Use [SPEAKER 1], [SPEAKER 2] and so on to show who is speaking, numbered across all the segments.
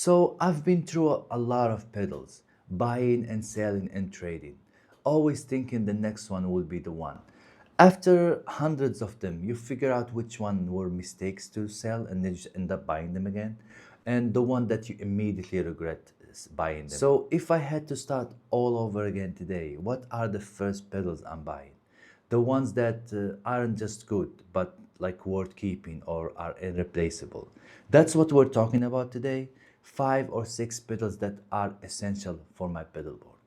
[SPEAKER 1] So I've been through a lot of pedals, buying and selling and trading, always thinking the next one will be the one. After hundreds of them, you figure out which one were mistakes to sell and then you just end up buying them again, and the one that you immediately regret is buying them. So if I had to start all over again today, what are the first pedals I'm buying? The ones that aren't just good, but like worth keeping or are irreplaceable. That's what we're talking about today. 5 or 6 pedals that are essential for my pedal board.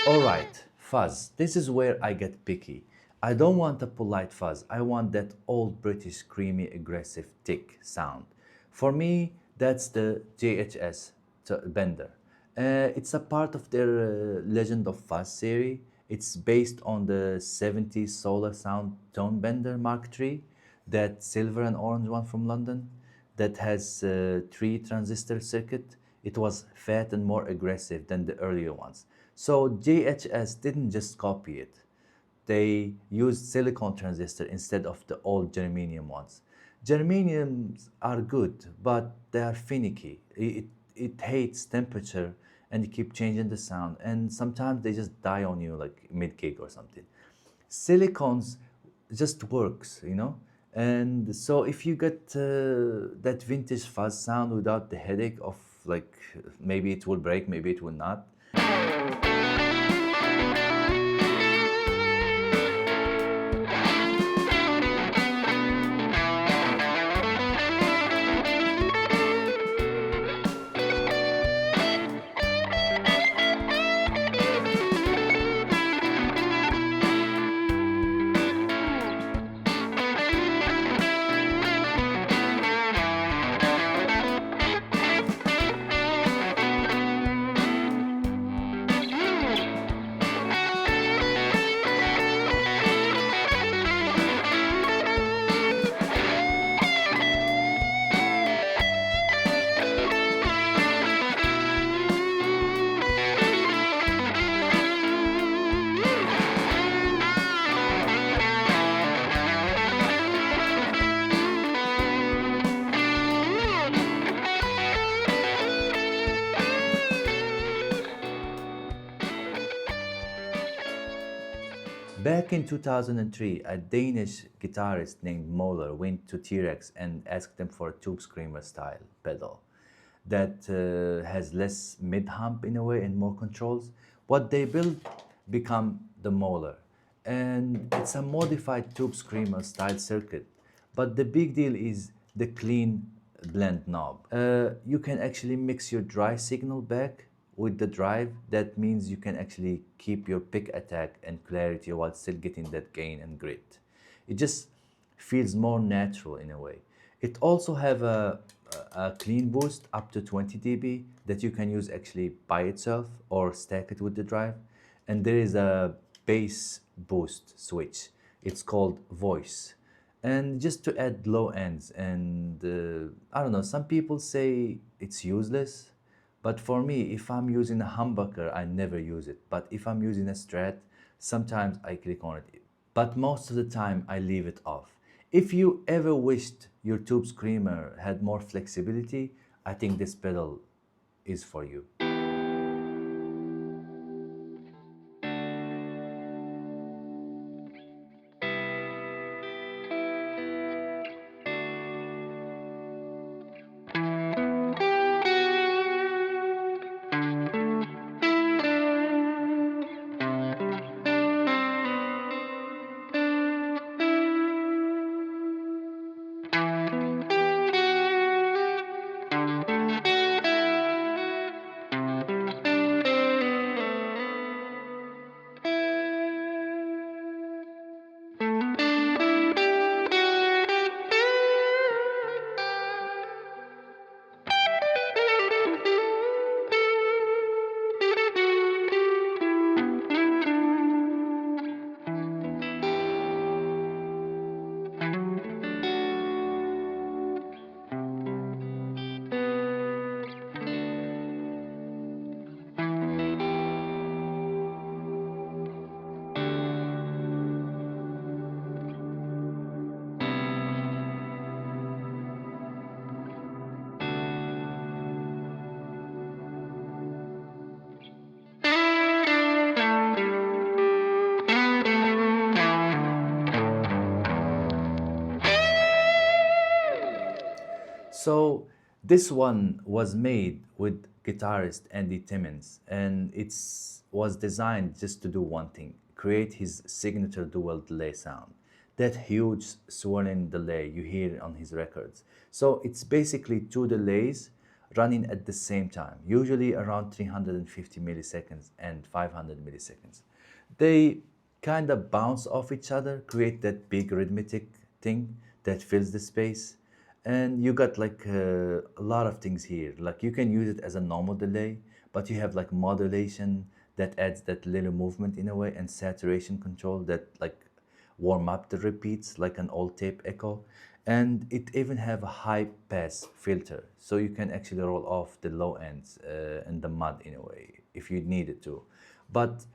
[SPEAKER 1] Alright, fuzz. This is where I get picky. I don't want a polite fuzz. I want that old British creamy, aggressive, thick sound. For me, that's the JHS Bender. It's a part of their Legend of Fuzz series. It's based on the 70s Solar Sound Tone Bender Mark III, that silver and orange one from London, that has 3 transistor circuit. It was fat and more aggressive than the earlier ones. So JHS didn't just copy it. They used silicon transistor instead of the old germanium ones. Germaniums are good, but they are finicky. It hates temperature and you keep changing the sound, and sometimes they just die on you like mid-gig or something. Silicons just works, you know? And so if you get that vintage fuzz sound without the headache of like maybe it will break, maybe it will not. Back in 2003, a Danish guitarist named Møller went to T-Rex and asked them for a tube screamer style pedal that has less mid-hump in a way and more controls. What they built become the Møller, and it's a modified tube screamer style circuit. But the big deal is the clean blend knob. You can actually mix your dry signal back with the drive. That means you can actually keep your pick attack and clarity while still getting that gain and grit. It just feels more natural in a way. It also have a clean boost up to 20 dB that you can use actually by itself or stack it with the drive. And there is a bass boost switch. It's called voice. And just to add low ends, and I don't know, some people say it's useless, but for me, if I'm using a humbucker, I never use it. But if I'm using a Strat, sometimes I click on it. But most of the time, I leave it off. If you ever wished your tube screamer had more flexibility, I think this pedal is for you. So this one was made with guitarist Andy Timmons, and it was designed just to do one thing: create his signature dual delay sound. That huge swirling delay you hear on his records. So it's basically two delays running at the same time, usually around 350 milliseconds and 500 milliseconds. They kind of bounce off each other, create that big rhythmic thing that fills the space. And you got like a lot of things here. Like you can use it as a normal delay, but you have like modulation that adds that little movement in a way, and saturation control that like warm up the repeats like an old tape echo. And it even have a high pass filter, so you can actually roll off the low ends and the mud in a way if you needed to. But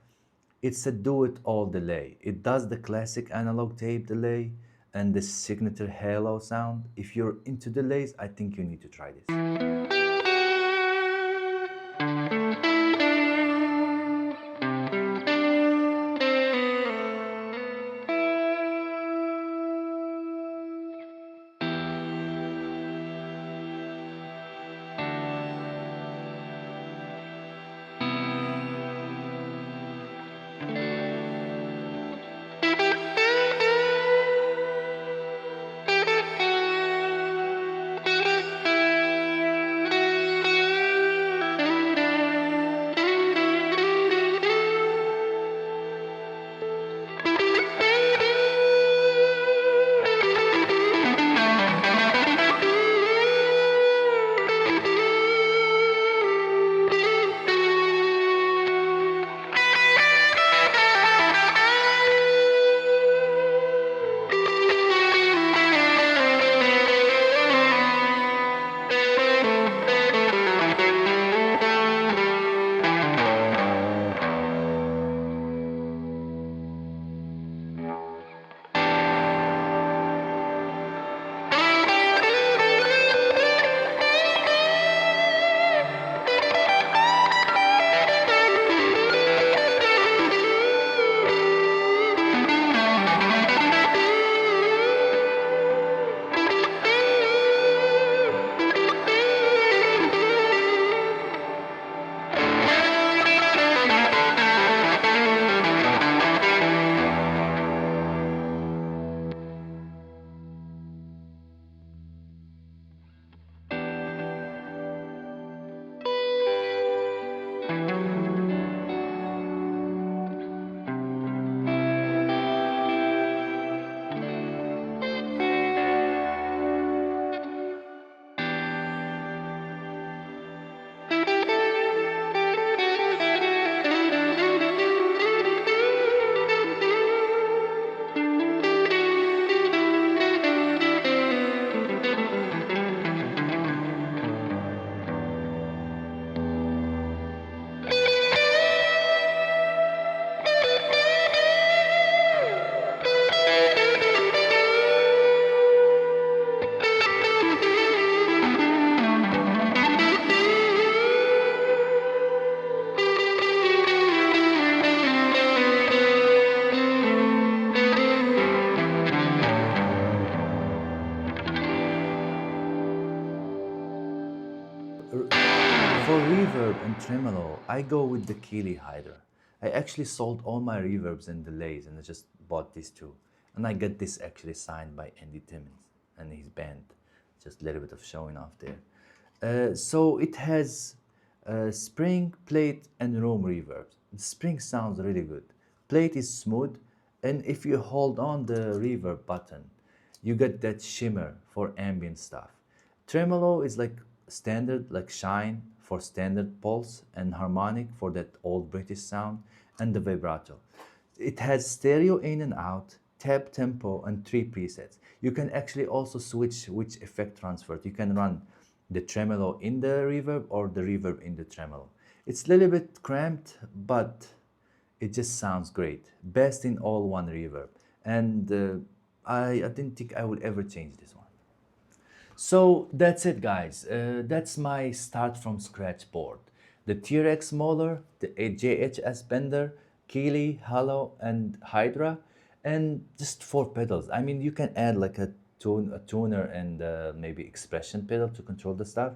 [SPEAKER 1] it's a do-it-all delay. It does the classic analog tape delay and the signature halo sound. If you're into delays, I think you need to try this. For reverb and tremolo, I go with the Keeley Hydra. I actually sold all my reverbs and delays and I just bought these two. And I got this actually signed by Timmons and his band. Just a little bit of showing off there. So it has spring, plate and room reverbs. The spring sounds really good. Plate is smooth, and if you hold on the reverb button, you get that shimmer for ambient stuff. Tremolo is like standard, like shine for standard pulse, and harmonic for that old British sound, and the vibrato. It has stereo in and out, tab tempo, and 3 presets. You can actually also switch which effect transfer. You can run the tremolo in the reverb or the reverb in the tremolo. It's a little bit cramped, but it just sounds great. Best in all one reverb. And I didn't think I would ever change this one. So that's it, guys. That's my start from scratch board. The T-Rex Møller, the JHS Bender, Keeley, Halo, and Hydra, and just 4 pedals. I mean, you can add like a tuner and maybe expression pedal to control the stuff,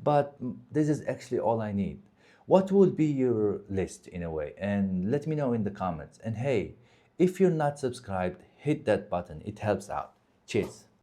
[SPEAKER 1] but this is actually all I need. What would be your list in a way? And let me know in the comments. And hey, if you're not subscribed, hit that button. It helps out. Cheers.